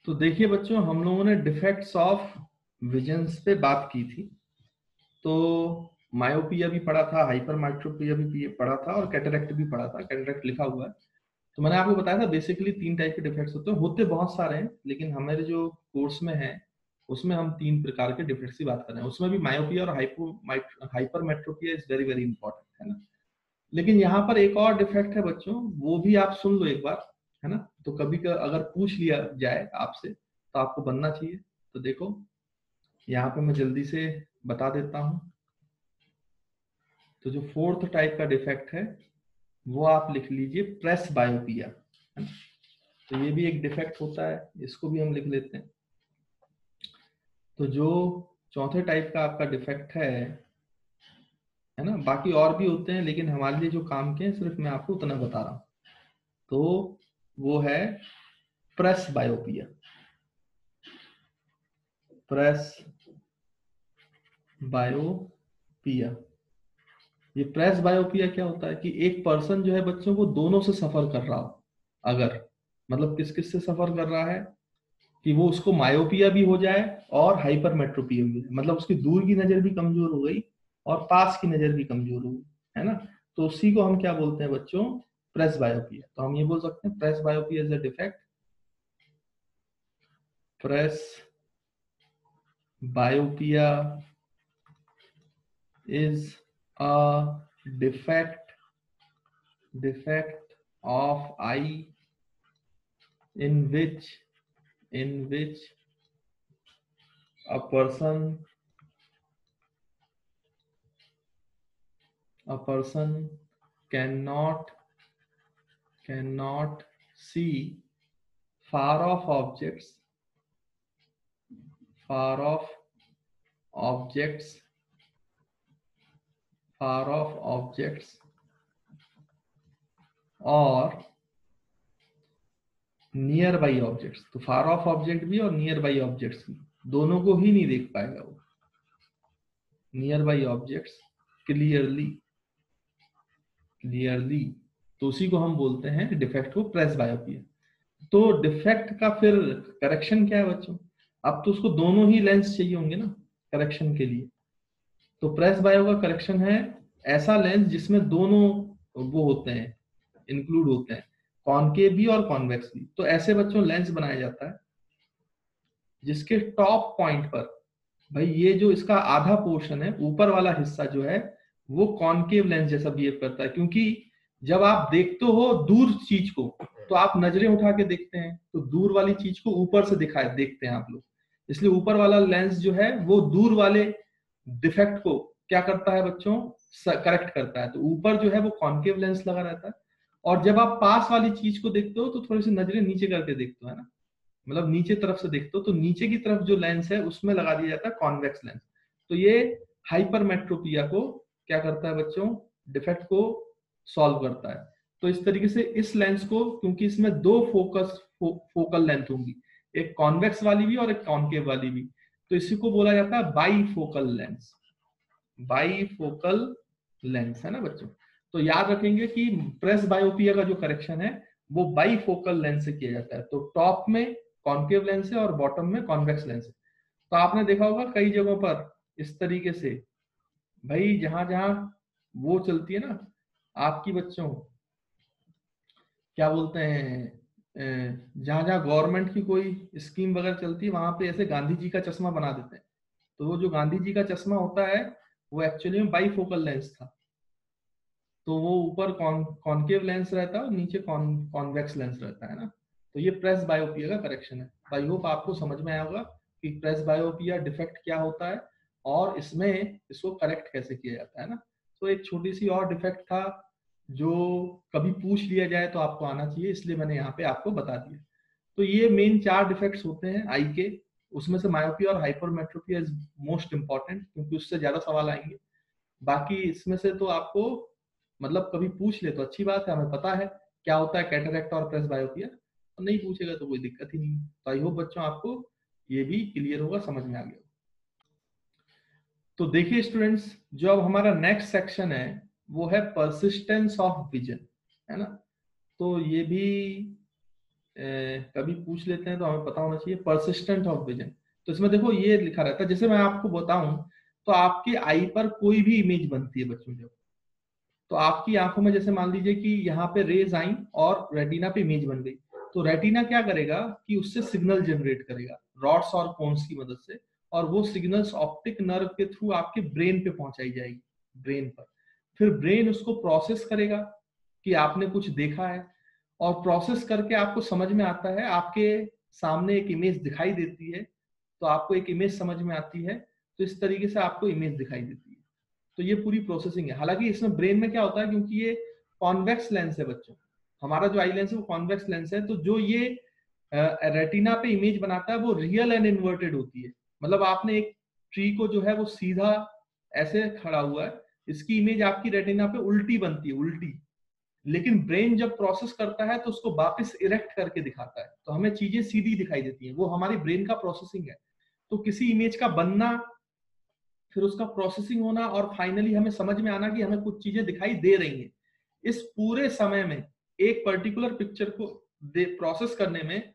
तो देखिए बच्चों, हम लोगों ने डिफेक्ट्स ऑफ विजन्स पे बात की थी। तो मायोपिया भी पढ़ा था, हाइपर माइट्रोपिया भी पढ़ा था और कैटरेक्ट भी पढ़ा था। कैटरेक्ट लिखा हुआ है। तो मैंने आपको बताया था बेसिकली 3 टाइप के डिफेक्ट्स होते बहुत सारे हैं, लेकिन हमारे जो कोर्स में है उसमें हम 3 प्रकार के डिफेक्ट्स की बात कर रहे हैं। उसमें भी मायोपिया और hypermetropia is very very important, है ना। लेकिन यहाँ पर एक और डिफेक्ट है बच्चों, वो भी आप सुन लो एक बार, है ना। तो कभी अगर पूछ लिया जाए आपसे तो आपको बनना चाहिए। तो देखो, यहाँ पे मैं जल्दी से बता देता हूँ। तो जो 4th टाइप का डिफेक्ट है वो आप लिख लीजिए प्रेस बायोपिया, है ना। तो ये भी एक डिफेक्ट होता है, इसको भी हम लिख लेते हैं। तो जो 4थे टाइप का आपका डिफेक्ट है ना, बाकी और भी होते हैं लेकिन हमारे लिए जो काम के हैं सिर्फ मैं आपको उतना बता रहा हूँ। तो वो है प्रेस बायोपिया। प्रेस बायोपिया, ये प्रेस बायोपिया क्या होता है कि एक पर्सन जो है बच्चों को दोनों से सफर कर रहा हो। अगर मतलब किस किस से सफर कर रहा है कि वो उसको मायोपिया भी हो जाए और हाइपरमेट्रोपिया भी, मतलब उसकी दूर की नजर भी कमजोर हो गई और पास की नजर भी कमजोर हो गई, है ना। तो उसी को हम क्या बोलते हैं बच्चों, प्रेस बायोपिया। तो हम ये बोल सकते हैं presbyopia is a defect. Presbyopia is a defect of eye in which a person cannot see far off objects और नियर बाई ऑब्जेक्ट्स। तो फार ऑफ ऑब्जेक्ट भी और नियर बाई ऑब्जेक्ट्स भी, दोनों को ही नहीं देख पाएगा वो। नियर बाई ऑब्जेक्ट्स क्लियरली, तो उसी को हम बोलते हैं डिफेक्ट को प्रेस बायोपिया। तो डिफेक्ट का फिर करेक्शन क्या है बच्चों, अब तो उसको दोनों ही लेंस चाहिए होंगे ना करेक्शन के लिए। तो प्रेस बायो का करेक्शन है ऐसा लेंस जिसमें दोनों वो होते हैं, इंक्लूड होते हैं, कॉनकेव भी और कॉन्वेक्स भी। तो ऐसे बच्चों लेंस बनाया जाता है जिसके टॉप पॉइंट पर, भाई ये जो इसका आधा पोर्शन है ऊपर वाला हिस्सा जो है वो कॉनकेव लेंस जैसा बिहेव करता है। क्योंकि जब आप देखते हो दूर चीज को तो आप नजरें उठा के देखते हैं, तो दूर वाली चीज को ऊपर से दिखाए देखते हैं आप लोग। इसलिए ऊपर वाला लेंस जो है वो दूर वाले डिफेक्ट को क्या करता है बच्चों, करेक्ट करता है। तो ऊपर जो है वो कॉनकेव लेंस लगा रहता है। और जब आप पास वाली चीज को देखते हो तो थोड़ी सी नजरें नीचे करके देखते हो, है ना, मतलब नीचे तरफ से देखते हो तो नीचे की तरफ जो लेंस है उसमें लगा दिया जाता है कॉन्वेक्स लेंस। तो ये हाइपरमेट्रोपिया को क्या करता है बच्चों, डिफेक्ट को सॉल्व करता है। तो इस तरीके से इस लेंस को, क्योंकि इसमें दो फोकल लेंथ होंगी, एक कॉन्वेक्स वाली भी और एक कॉन्केव वाली भी, तो इसी को बोला जाता है बाईफोकल लेंस। बाईफोकल लेंस, है ना बच्चों। तो याद रखेंगे कि प्रेस बायोपिया का जो करेक्शन है वो बाईफोकल लेंस से किया जाता है। तो टॉप में कॉन्केव लेंस है और बॉटम में कॉन्वेक्स लेंस है। तो आपने देखा होगा कई जगहों पर इस तरीके से, भाई जहां जहां वो चलती है ना आपकी बच्चों, क्या बोलते हैं, जहां जहां गवर्नमेंट की कोई स्कीम वगैरह चलती है वहां पे ऐसे गांधी जी का चश्मा बना देते हैं। तो वो जो गांधी जी का चश्मा होता है वो एक्चुअली में बाईफोकल लेंस था। तो वो ऊपर कॉनकेव लेंस रहता है और नीचे कॉन्वेक्स लेंस रहता है ना। तो ये प्रेस बायोपिया का करेक्शन है। तो आई होप आपको समझ में आया होगा कि प्रेस बायोपिया डिफेक्ट क्या होता है और इसमें इसको करेक्ट कैसे किया जाता है ना। तो एक छोटी सी और डिफेक्ट था जो कभी पूछ लिया जाए तो आपको आना चाहिए, इसलिए मैंने यहाँ पे आपको बता दिया। तो ये मेन 4 डिफेक्ट्स होते हैं आई के। उसमें से मायोपिया और हाइपरमेट्रोपिया इज मोस्ट इंपॉर्टेंट, क्योंकि उससे ज्यादा सवाल आएंगे। बाकी इसमें से तो आपको मतलब कभी पूछ ले तो अच्छी बात है, हमें पता है क्या होता है कैटरेक्ट और प्रेस बायोपिया। और नहीं पूछेगा तो कोई दिक्कत ही नहीं। तो आई होप बच्चों आपको ये भी क्लियर होगा, समझ में आ गया। तो देखिए स्टूडेंट्स, जो अब हमारा नेक्स्ट सेक्शन है वो है परसिस्टेंस ऑफ विजन, है ना। तो ये भी कभी पूछ लेते हैं तो हमें पता होना चाहिए, परसिस्टेंट ऑफ विजन। तो इसमें देखो ये लिखा रहता है, जैसे मैं आपको बताऊं तो आपकी आई पर कोई भी इमेज बनती है बच्चों, जब तो आपकी आंखों में जैसे मान लीजिए कि यहाँ पे रेज आई और रेटिना पे इमेज बन गई, तो रेटिना क्या करेगा कि उससे सिग्नल जनरेट करेगा रॉड्स और कोन्स की मदद से, और वो सिग्नल्स ऑप्टिक नर्व के थ्रू आपके ब्रेन पे पहुंचाई जाएगी, ब्रेन पर। फिर ब्रेन उसको प्रोसेस करेगा कि आपने कुछ देखा है, और प्रोसेस करके आपको समझ में आता है, आपके सामने एक इमेज दिखाई देती है, तो आपको एक इमेज समझ में आती है, तो इस तरीके से आपको इमेज दिखाई देती है। तो ये पूरी प्रोसेसिंग है। हालांकि इसमें ब्रेन में क्या होता है, क्योंकि ये कॉन्वेक्स लेंस है बच्चों, हमारा जो आई लेंस है वो कॉन्वेक्स लेंस है, तो जो ये रेटिना पे इमेज बनाता है वो रियल एंड इन्वर्टेड होती है। मतलब आपने एक ट्री को जो है वो सीधा ऐसे खड़ा हुआ है, इसकी इमेज आपकी रेटिना पे उल्टी बनती है, उल्टी। लेकिन ब्रेन जब प्रोसेस करता है तो उसको वापस इरेक्ट करके दिखाता है, तो हमें चीजें सीधी दिखाई देती हैं, वो हमारी ब्रेन का प्रोसेसिंग है। तो किसी इमेज का बनना, फिर उसका प्रोसेसिंग होना, और फाइनली हमें समझ में आना कि हमें कुछ चीजें दिखाई दे रही हैं, इस पूरे समय में एक पर्टिकुलर पिक्चर को प्रोसेस करने में,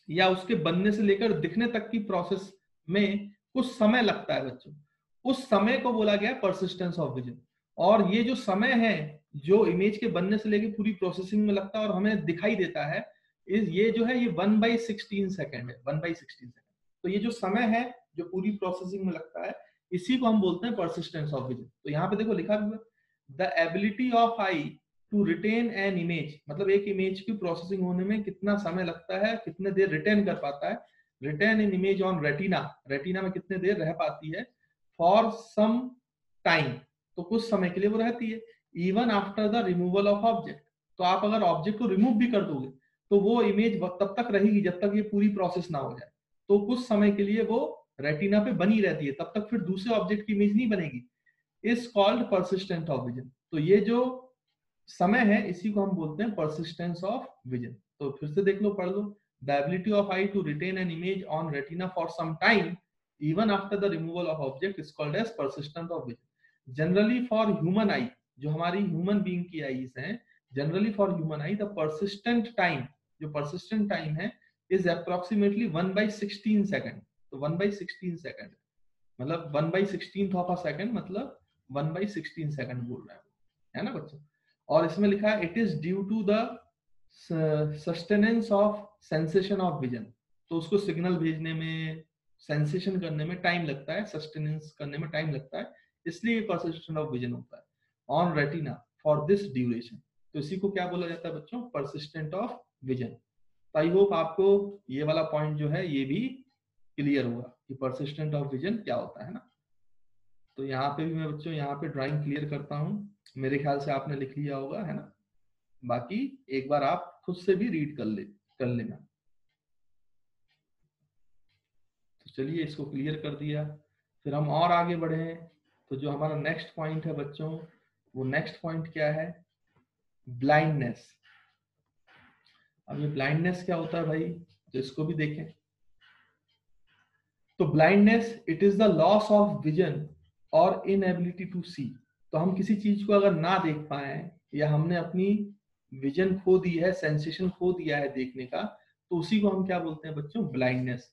या उसके बनने से लेकर दिखने तक की प्रोसेस में कुछ समय लगता है बच्चों। उस समय को बोला गया परसिस्टेंस ऑफ विजन। और ये जो समय है जो इमेज के बनने से लेकर पूरी प्रोसेसिंग में लगता है और हमें दिखाई देता है, ये जो है ये 1/16 सेकेंड है, 1/16 सेकेंड। तो ये जो समय है जो पूरी प्रोसेसिंग में लगता है, इसी को हम बोलते हैं परसिस्टेंस ऑफ विजन। तो यहाँ पे देखो लिखा हुआ, the ability of eye to retain an image, मतलब एक इमेज की प्रोसेसिंग होने में कितना समय लगता है, कितने देर रिटेन कर पाता है, retain in image on retina, retina में कितने देर रह पाती है, फॉर सम टाइम, तो कुछ समय के लिए वो रहती है, even after the removal of object. तो आप अगर ऑब्जेक्ट को रिमूव भी कर दोगे तो वो इमेज तब तक रहेगी जब तक ये पूरी प्रोसेस ना हो जाए, तो कुछ समय के लिए वो रेटिना पे बनी रहती है, तब तक फिर दूसरे ऑब्जेक्ट की इमेज नहीं बनेगी। Is called persistent of vision. तो ये जो समय है इसी को हम बोलते हैं परसिस्टेंस ऑफ विजन। तो फिर से देख लो, पढ़ लो, the ability of eye to retain an image on retina for some time even after the removal of object is called as persistent of vision. Generally for human eye, जो हमारी human being की eyes हैं, generally for human eye the persistent time, जो persistent time है, is approximately 1/16 second. तो 1/16 second मतलब 1/16 of a second, मतलब 1/16 second बोल रहे हैं, है ना बच्चों। और इसमें लिखा है it is due to the sustenance of sensation of vision. तो उसको सिग्नल भेजने में, सेंसेशन करने में टाइम लगता है, सस्टेनेंस करने में टाइम लगता है, इसलिए परसिस्टेंस ऑफ विजन होता है on retina for this duration. तो इसी को क्या बोला जाता है बच्चों, persistent of vision. I hope आपको ये वाला पॉइंट जो है ये भी क्लियर होगा कि परसिस्टेंट ऑफ विजन क्या होता है ना। तो यहाँ पे भी मैं बच्चों यहाँ पे ड्राइंग क्लियर करता हूँ, मेरे ख्याल से आपने लिख लिया होगा, है ना। बाकी एक बार आप खुद से भी रीड कर लेना। तो चलिए इसको क्लियर कर दिया, फिर हम और आगे बढ़े हैं। तो जो हमारा नेक्स्ट पॉइंट है बच्चों, वो नेक्स्ट पॉइंट क्या है, ब्लाइंडनेस। अब ये ब्लाइंडनेस क्या होता है भाई, तो इसको भी देखें। तो blindness it is the loss of vision और इनएबिलिटी टू सी। तो हम किसी चीज को अगर ना देख पाए, या हमने अपनी विजन खो दी है, सेंसेशन खो दिया है देखने का, तो उसी को हम क्या बोलते हैं बच्चों, blindness.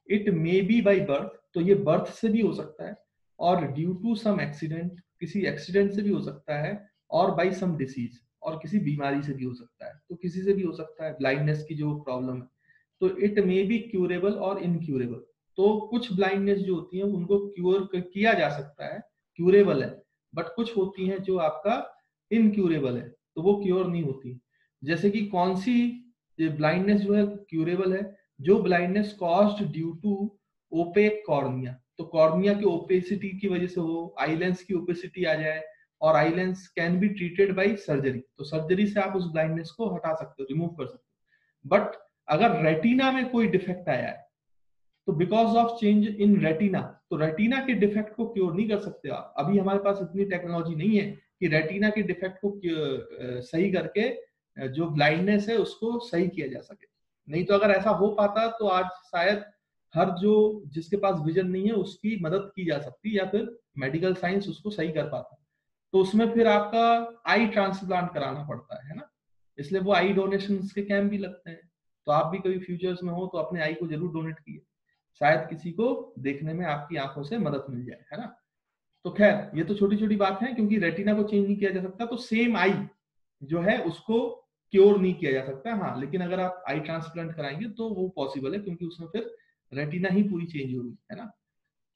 It may be by birth, तो ये बर्थ से भी हो सकता है, और ड्यू टू सम एक्सीडेंट, किसी एक्सीडेंट से भी हो सकता है, और बाई सम डिसीज, और किसी बीमारी से भी हो सकता है। तो किसी से भी हो सकता है ब्लाइंडनेस की जो प्रॉब्लम है। तो इट मे बी क्यूरेबल और इनक्यूरेबल। तो कुछ ब्लाइंडनेस जो होती है उनको क्योर किया जा सकता है, क्यूरेबल है, बट कुछ होती हैं जो आपका इनक्यूरेबल है, तो वो क्योर नहीं होती। जैसे कि कौन सी ब्लाइंडनेस जो है क्यूरेबल है, जो blindness caused due to opaque cornea. तो कॉर्निया की ओपेसिटी की वजह से हो, आई लेंस की ओपेसिटी आ जाए, और eye lens can be treated by surgery. तो सर्जरी से आप उस ब्लाइंडनेस को हटा सकते हो, रिमूव कर सकते हो। बट अगर रेटिना में कोई डिफेक्ट आया है, तो because of change in retina, तो रेटिना के डिफेक्ट को क्योर नहीं कर सकते आप। अभी हमारे पास इतनी टेक्नोलॉजी नहीं है कि रेटिना के डिफेक्ट को सही करके जो ब्लाइंडनेस है उसको सही किया जा सके। नहीं तो अगर ऐसा हो पाता तो आज शायद हर जो जिसके पास विजन नहीं है उसकी मदद की जा सकती, या फिर मेडिकल साइंस उसको सही कर पाता। तो उसमें फिर आपका आई ट्रांसप्लांट कराना पड़ता है ना, इसलिए वो आई डोनेशन के कैंप भी लगते हैं। तो आप भी कभी फ्यूचर्स में हो तो अपने आई को जरूर डोनेट कीजिए, शायद किसी को देखने में आपकी आंखों से मदद मिल जाए, है ना। तो खैर ये तो छोटी छोटी बात है, क्योंकि रेटिना को चेंज नहीं किया जा सकता, तो सेम आई जो है उसको क्योर नहीं किया जा सकता। हाँ, लेकिन अगर आप आई ट्रांसप्लांट कराएंगे तो वो पॉसिबल है, क्योंकि उसमें फिर रेटिना ही पूरी चेंज होगी, है ना।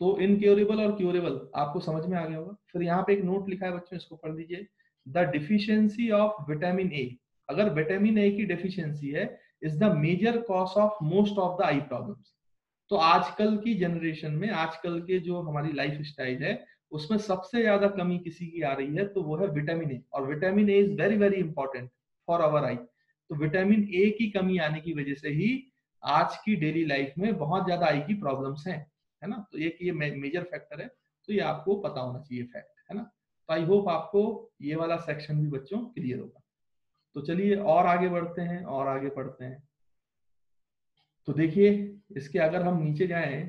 तो इनक्योरेबल और क्योरेबल आपको समझ में आ गया होगा। फिर यहाँ पे एक नोट लिखा है बच्चों, इसको पढ़ लीजिए। The deficiency of vitamin A, अगर विटामिन ए की डेफिशिएंसी है, is the major cause of most of the eye problems. तो आजकल की जनरेशन में, आजकल के जो हमारी लाइफ स्टाइल है, उसमें सबसे ज्यादा कमी किसी की आ रही है तो वो है विटामिन ए, और vitamin A is very very important for our eye. तो विटामिन ए की कमी आने की वजह से ही आज की डेली लाइफ में बहुत ज्यादा आई की प्रॉब्लम्स हैं, है ना। तो एक ये मेजर फैक्टर है, तो ये आपको पता होना चाहिए फैक्ट, है ना। तो आई होप आपको ये वाला सेक्शन भी बच्चों क्लियर होगा। तो चलिए और आगे बढ़ते हैं और आगे पढ़ते हैं। तो देखिए, इसके अगर हम नीचे जाएं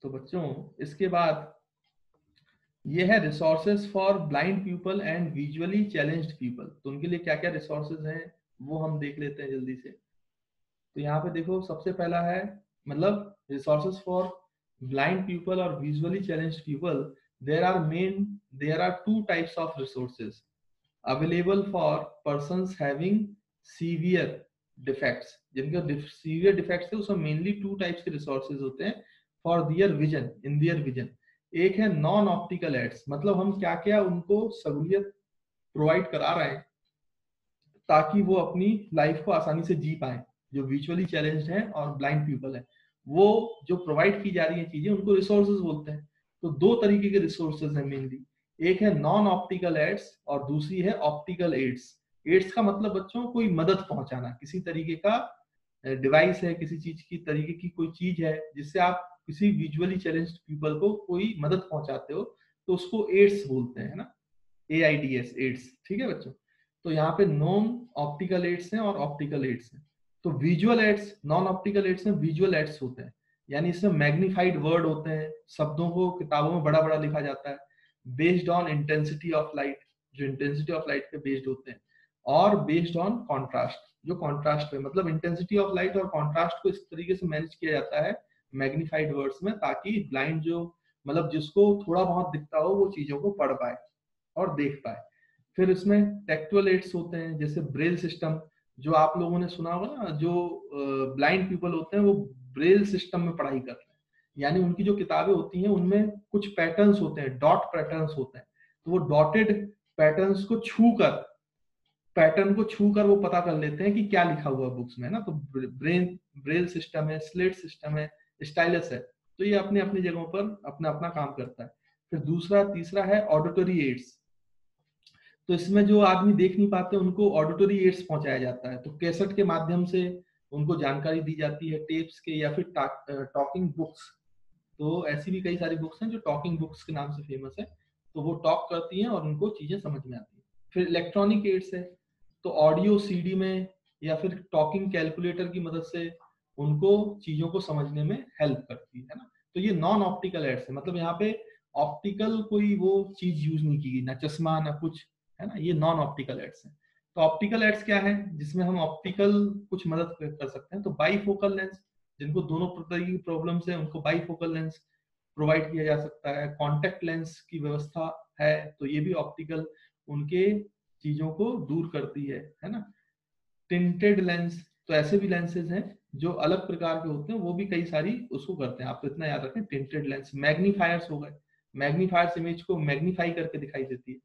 तो बच्चों इसके बाद ये है resources for blind people and visually challenged people. तो उनके लिए क्या क्या रिसोर्सेज हैं वो हम देख लेते हैं जल्दी से। तो यहाँ पे देखो, सबसे पहला है मतलब रिसोर्सेज फॉर ब्लाइंड पीपल और visually challenged people. There are two types of resources available for persons having severe defects. जिनके सीवियर डिफेक्ट्स है उसमें मेनली टू टाइप्स के रिसोर्सेज होते हैं for their vision, in their vision. एक है non optical ads, मतलब हम क्या क्या उनको सहूलियत प्रोवाइड करा रहे हैं ताकि वो अपनी लाइफ को आसानी से जी पाए। जो विजुअली चैलेंज्ड हैं और ब्लाइंड पीपल है, वो जो प्रोवाइड की जा रही है चीजें, उनको रिसोर्सेज बोलते हैं। तो दो तरीके के रिसोर्सेज हैं मेनली, एक है नॉन ऑप्टिकल एड्स और दूसरी है ऑप्टिकल एड्स। एड्स का मतलब बच्चों कोई मदद पहुंचाना, किसी तरीके का डिवाइस है, किसी चीज की तरीके की कोई चीज है जिससे आप किसी विजुअली चैलेंज्ड पीपल को कोई मदद पहुंचाते हो, तो उसको एड्स बोलते हैं, है ना। AIDS, एड्स, ठीक है बच्चों। तो यहाँ पे नॉन ऑप्टिकल एड्स हैं और ऑप्टिकल एड्स हैं। तो visual aids, non optical aids में विजुअल एड्स होते हैं, यानी इसमें मैग्निफाइड वर्ड होते हैं, शब्दों को किताबों में बड़ा बड़ा लिखा जाता है, based on intensity of light, जो इंटेंसिटी ऑफ लाइट पे बेस्ड होते हैं, और बेस्ड ऑन कॉन्ट्रास्ट, जो कॉन्ट्रास्ट पे, मतलब इंटेंसिटी ऑफ लाइट और कॉन्ट्रास्ट को इस तरीके से मैनेज किया जाता है मैग्निफाइड वर्ड्स में, ताकि ब्लाइंड जो मतलब जिसको थोड़ा बहुत दिखता हो वो चीजों को पढ़ पाए और देख पाए। फिर इसमें टेक्चुअल एड्स होते हैं, जैसे ब्रेल सिस्टम, जो आप लोगों ने सुना होगा ना, जो ब्लाइंड पीपल होते हैं वो ब्रेल सिस्टम में पढ़ाई करते हैं, यानी उनकी जो किताबें होती हैं उनमें कुछ पैटर्न्स होते हैं, डॉट पैटर्न्स होते हैं, तो वो डॉटेड पैटर्न्स को छूकर, पैटर्न को छूकर वो पता कर लेते हैं कि क्या लिखा हुआ बुक्स में, ना। तो ब्रेल सिस्टम है, स्लेट सिस्टम है, स्टाइलस है, तो ये अपने अपनी जगहों पर अपना अपना काम करता है। फिर दूसरा तीसरा है ऑडिटरी एड्स। तो इसमें जो आदमी देख नहीं पाते उनको ऑडिटरी एड्स पहुंचाया जाता है, तो कैसेट के माध्यम से उनको जानकारी दी जाती है, टेप्स के, या फिर टॉकिंग बुक्स। तो ऐसी भी कई सारी बुक्स हैं जो टॉकिंग बुक्स के नाम से फेमस है, तो वो टॉक करती हैं और उनको चीजें समझ में आती हैं। फिर इलेक्ट्रॉनिक एड्स है, तो ऑडियो सीडी में या फिर टॉकिंग कैलकुलेटर की मदद से उनको चीजों को समझने में हेल्प करती है ना। तो ये नॉन ऑप्टिकल एड्स है, मतलब यहाँ पे ऑप्टिकल कोई वो चीज यूज नहीं की गई, ना चश्मा ना कुछ, है ना। ये नॉन ऑप्टिकल एड्स है। तो ऑप्टिकल एड्स क्या है जिसमें हम ऑप्टिकल कुछ मदद कर सकते हैं, तो बाईफोकल लेंस, जिनको दोनों प्रकार की प्रॉब्लम्स है उनको बाईफोकल लेंस प्रोवाइड किया जा सकता है। कॉन्टेक्ट लेंस की व्यवस्था है, तो ये भी ऑप्टिकल उनके चीजों को दूर करती है ना। टिंटेड लेंस, तो ऐसे भी लेंसेज हैं जो अलग प्रकार के होते हैं, वो भी कई सारी उसको करते हैं, आप तो इतना याद रखें। टिंटेड लेंस, मैग्नीफायर्स हो गए, मैग्नीफायर्स इमेज को मैग्नीफाई करके दिखाई देती है।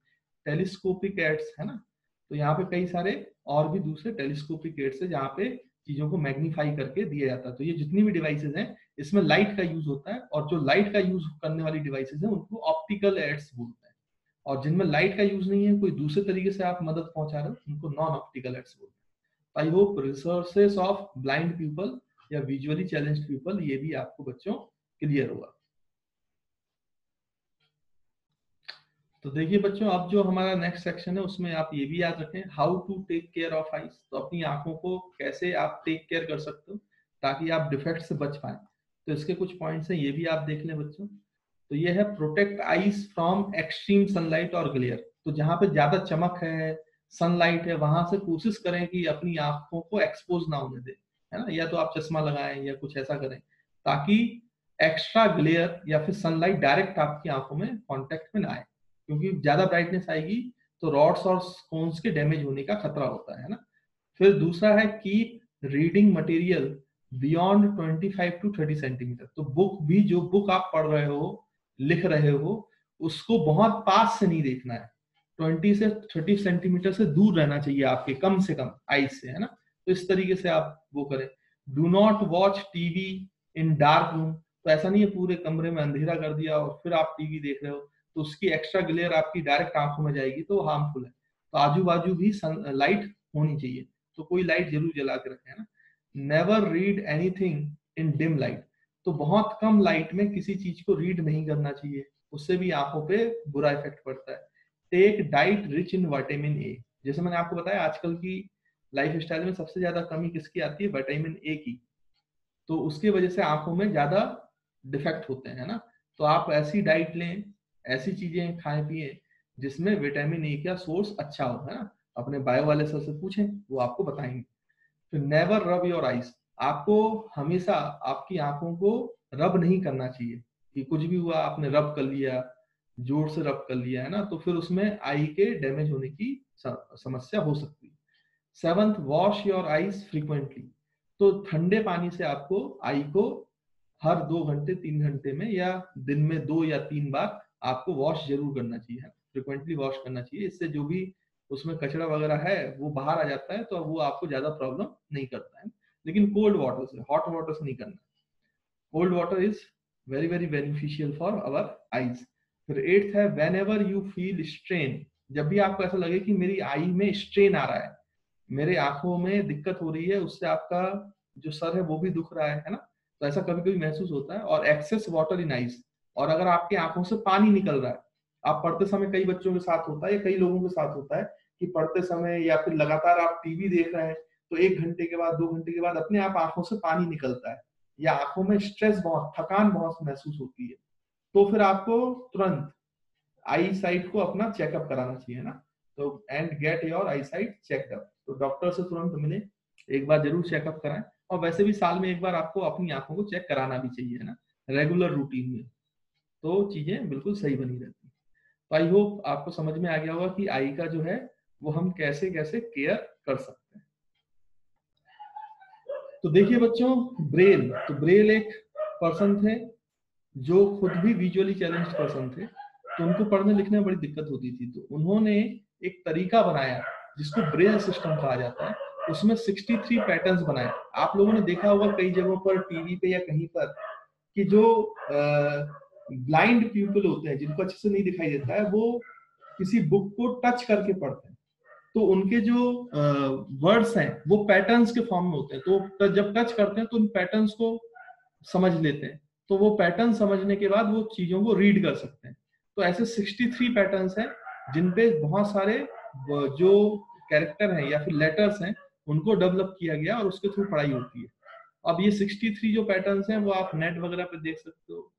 टेलीस्कोपिक एड्स, है ना। तो यहाँ पे कई सारे और भी दूसरे टेलीस्कोपिक एड्स है जहाँ पे चीजों को मैग्नीफाई करके दिया जाता है। तो ये जितनी भी डिवाइसेज हैं इसमें लाइट का यूज होता है, और जो लाइट का यूज करने वाली डिवाइसेज हैं उनको ऑप्टिकल एड्स बोलते हैं, और जिनमें लाइट का यूज नहीं है, कोई दूसरे तरीके से आप मदद पहुंचा रहे हो, उनको नॉन ऑप्टिकल एड्स बोलते हैं। I hope resources of blind people या विजुअली चैलेंज्ड पीपल ये भी आपको बच्चों क्लियर होगा। तो देखिए बच्चों, अब जो हमारा नेक्स्ट सेक्शन है उसमें आप ये भी याद रखें, how to take care of eyes. तो अपनी आंखों को कैसे आप टेक केयर कर सकते हो ताकि आप डिफेक्ट से बच पाए। तो इसके कुछ पॉइंट्स हैं, ये भी आप देख लें बच्चों। तो ये है protect eyes from extreme sunlight और ग्लेयर। तो जहां पे ज्यादा चमक है, सनलाइट है, वहां से कोशिश करें कि अपनी आंखों को एक्सपोज ना होने दें, है ना, या तो आप चश्मा लगाएं या कुछ ऐसा करें ताकि एक्स्ट्रा ग्लेयर या फिर सनलाइट डायरेक्ट आपकी आंखों में कांटेक्ट में ना आए, क्योंकि ज्यादा ब्राइटनेस आएगी तो रॉड्स और कोन्स के डैमेज होने का खतरा होता है ना। फिर दूसरा है keep reading material beyond 25 to 30 centimetre. तो बुक भी, जो बुक आप पढ़ रहे हो, लिख रहे हो, उसको बहुत पास से नहीं देखना है, 20 से 30 सेंटीमीटर से दूर रहना चाहिए आपके, कम से कम आईज से, है ना। तो इस तरीके से आप वो करें। Do not watch TV in dark room. तो ऐसा नहीं है पूरे कमरे में अंधेरा कर दिया और फिर आप टीवी देख रहे हो, तो उसकी एक्स्ट्रा ग्लेयर आपकी डायरेक्ट आंखों में जाएगी तो हार्मफुल है। तो आजू बाजू भी लाइट होनी चाहिए, तो कोई लाइट जरूर जला के रखें, है ना। Never read anything in dim light. तो बहुत कम लाइट में किसी चीज को रीड नहीं करना चाहिए, उससे भी आंखों पे बुरा इफेक्ट पड़ता है। Take diet rich in vitamin A. जैसे मैंने आपको बताया आजकल की लाइफ स्टाइल में सबसे ज्यादा कमी किसकी आती है, विटामिन ए की। तो उसकी वजह से आंखों में ज्यादा डिफेक्ट होते हैं, है ना। तो आप ऐसी डाइट लें, ऐसी चीजें खाएं पिए जिसमें विटामिन ए का सोर्स अच्छा हो, है ना। अपने बायो वाले सर से पूछें, वो आपको बताएंगे। तो नेवर रब योर आइज। आपको हमेशा आपकी आंखों को रब नहीं करना चाहिए कि कुछ भी हुआ आपने रब कर लिया, जोर से रब कर लिया, है ना, तो फिर उसमें आई के डैमेज होने की समस्या हो सकती है। 7th, wash your eyes frequently. तो ठंडे पानी से आपको आई को हर 2 घंटे 3 घंटे में या दिन में 2 या 3 बार आपको वॉश जरूर करना चाहिए, फ्रिक्वेंटली वॉश करना चाहिए। इससे जो भी उसमें कचरा वगैरह है वो बाहर आ जाता है, तो वो आपको ज्यादा प्रॉब्लम नहीं करता है। लेकिन कोल्ड वाटर से, हॉट वाटर से नहीं करना। Cold water is very very beneficial for our eyes. फिर 8th है, whenever you feel strain. जब भी आपको ऐसा लगे कि मेरी आई में स्ट्रेन आ रहा है, मेरे आंखों में दिक्कत हो रही है, उससे आपका जो सर है वो भी दुख रहा है ना, तो ऐसा कभी कभी महसूस होता है। और एक्सेस वाटर इन आइज। और अगर आपकी आंखों से पानी निकल रहा है, आप पढ़ते समय, कई बच्चों के साथ होता है या कई लोगों के साथ होता है कि पढ़ते समय या फिर लगातार आप टीवी देख रहे हैं, तो 1 घंटे के बाद 2 घंटे के बाद अपने आप आंखों से पानी निकलता है, या आंखों में स्ट्रेस बहुत, थकान बहुत महसूस होती है। तो फिर आपको तुरंत आई साइट को अपना चेकअप कराना चाहिए ना। तो and get your I site checkup. तो डॉक्टर से तुरंत मिले, एक बार जरूर चेकअप कराएं। और वैसे भी साल में एक बार आपको अपनी आंखों को चेक कराना भी चाहिए, है ना, रेगुलर रूटीन में। तो चीजें बिल्कुल सही बनी रहती। तो आई होप आपको समझ में आ गया होगा कि आई का जो है वो हम कैसे कैसे केयर कर सकते हैं। तो देखिए बच्चों, ब्रेल, तो ब्रेल एक पर्सन थे जो खुद भी विजुअली चैलेंज्ड पर्सन थे, तो उनको पढ़ने लिखने में बड़ी दिक्कत होती थी। तो उन्होंने एक तरीका बनाया जिसको ब्रेल सिस्टम कहा जाता है। उसमें 63 पैटर्न्स बनाए। आप लोगों ने देखा होगा कई जगहों पर टीवी पे या कहीं पर कि जो ब्लाइंड पीपल होते हैं, जिनको अच्छे से नहीं दिखाई देता है, वो किसी बुक को टच करके पढ़ते हैं। तो उनके जो वर्ड्स हैं वो पैटर्न्स के फॉर्म में होते हैं। तो जब टच करते हैं तो उन पैटर्न्स को समझ लेते हैं, तो वो पैटर्न समझने के बाद वो चीजों को रीड कर सकते हैं। तो ऐसे 63 पैटर्न्स हैं जिनपे बहुत सारे जो कैरेक्टर हैं या फिर लेटर्स हैं उनको डेवलप किया गया और उसके थ्रू पढ़ाई होती है। अब ये 63 जो पैटर्न्स हैं वो आप नेट वगैरह पे देख सकते हो,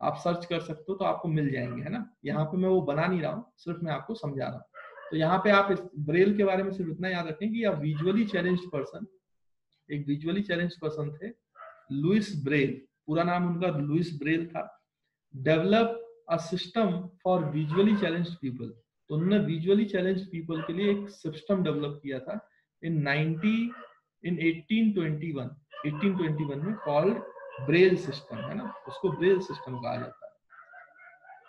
आप सर्च कर सकते हो, तो आपको मिल जाएंगे, है ना। यहाँ पे मैं वो बना नहीं रहा हूँ, सिर्फ मैं आपको समझा रहा हूँ। तो यहाँ पे आप इस ब्रेल के बारे में सिर्फ इतना याद रखें कि आप विजुअली चैलेंज्ड पर्सन, एक विजुअली चैलेंज्ड पर्सन थे, लुइस ब्रेल, पूरा नाम उनका लुइस ब्रेल था। Develop a system for visually challenged people. तो उन्होंने विजुअली चैलेंज्ड पीपल के लिए एक सिस्टम डेवलप किया था इन 1821 में, कॉल्ड ब्रेल सिस्टम, है ना, उसको ब्रेल सिस्टम कहा जाता है।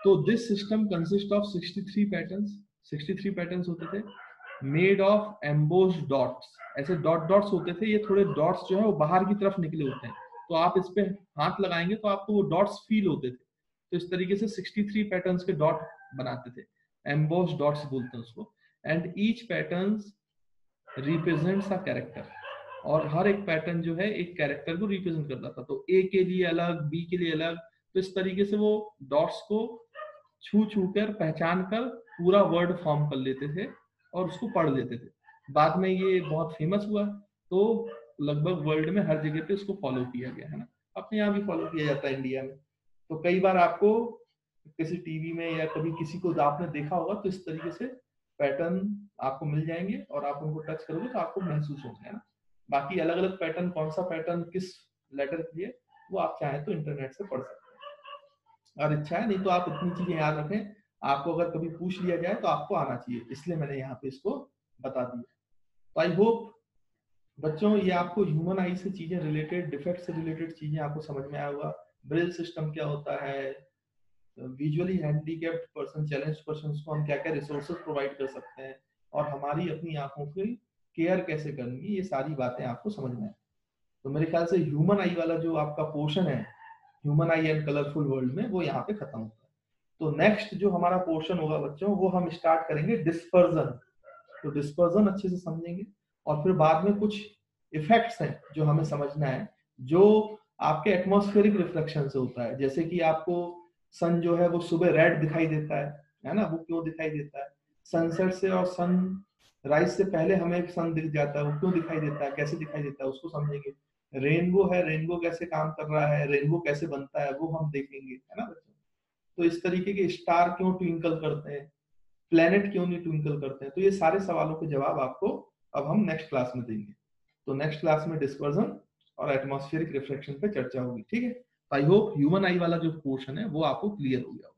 तो this system consist of 63 patterns. 63 patterns होते थे, मेड ऑफ एम्बोस्ड डॉट्स। ऐसे डॉट डॉट्स होते थे, ये थोड़े डॉट्स जो है वो बाहर की तरफ निकले होते हैं, तो आप इस पे हाथ लगाएंगे तो आपको वो डॉट्स फील होते थे। तो इस तरीके से 63 पैटर्न्स के डॉट बनाते थे, एम्बोस्ड डॉट्स बोलते हैं उसको। And each patterns represents a character. और हर एक पैटर्न जो है एक कैरेक्टर को रिप्रेजेंट करता था। तो ए के लिए अलग, बी के लिए अलग। तो इस तरीके से वो डॉट्स को छू छू कर, पहचान कर पूरा वर्ड फॉर्म कर लेते थे और उसको पढ़ लेते थे। बाद में ये बहुत फेमस हुआ, तो लगभग वर्ल्ड में हर जगह पे उसको फॉलो किया गया, है ना। अपने यहाँ भी फॉलो किया जाता है इंडिया में। तो कई बार आपको किसी टीवी में या कभी किसी को आपने देखा होगा तो इस तरीके से पैटर्न आपको मिल जाएंगे और आप उनको टच करोगे तो आपको महसूस होंगे, है ना। बाकी अलग अलग पैटर्न, कौन सा पैटर्न किस लेटर के लिए, वो आप चाहें तो इंटरनेट से पढ़ सकते हैं। और इच्छा है, नहीं तो आप इतनी चीजें याद रखें, आपको अगर कभी पूछ लिया जाए तो आपको आना चाहिए, इसलिए मैंने यहाँ पे इसको बता दिया। तो आई होप बच्चों ये आपको ह्यूमन आई से चीजें रिलेटेड, डिफेक्ट से रिलेटेड चीजें आपको समझ में आया होगा। ब्रेल सिस्टम क्या होता है, visually handicapped person, challenge person को हम क्या क्या रिसोर्सेज प्रोवाइड कर सकते हैं, और हमारी अपनी आंखों की केयर कैसे करनी, ये सारी बातें आपको समझ में आए। तो मेरे ख्याल से ह्यूमन आई वाला जो आपका पोर्शन है, human I and colourful world में, वो यहाँ पे खत्म होता है। तो नेक्स्ट जो हमारा पोर्शन होगा बच्चों, वो हम स्टार्ट करेंगे डिस्पर्जन। तो डिस्पर्जन अच्छे से समझेंगे, और फिर बाद में कुछ इफेक्ट्स हैं जो हमें समझना है, जो आपके एटमॉस्फेरिक रिफ्लेक्शन से होता है। जैसे कि आपको सन जो है वो सुबह रेड दिखाई देता है ना, वो क्यों दिखाई देता है? सनसेट से और सन राइज से पहले हमें सन दिख जाता है, वो क्यों दिखाई देता है, कैसे दिखाई देता है, उसको समझेंगे। रेनबो है, रेनबो कैसे काम कर रहा है, रेनबो कैसे बनता है, वो हम देखेंगे, है ना बच्चों। तो इस तरीके के स्टार क्यों ट्विंकल करते हैं, प्लेनेट क्यों नहीं ट्विंकल करते हैं, तो ये सारे सवालों के जवाब आपको अब हम नेक्स्ट क्लास में देंगे। तो नेक्स्ट क्लास में डिस्पर्जन और एटमॉस्फेरिक रिफ्लेक्शन पे चर्चा होगी, ठीक है। आई होप ह्यूमन आई वाला जो पोर्शन है वो आपको क्लियर हो गया।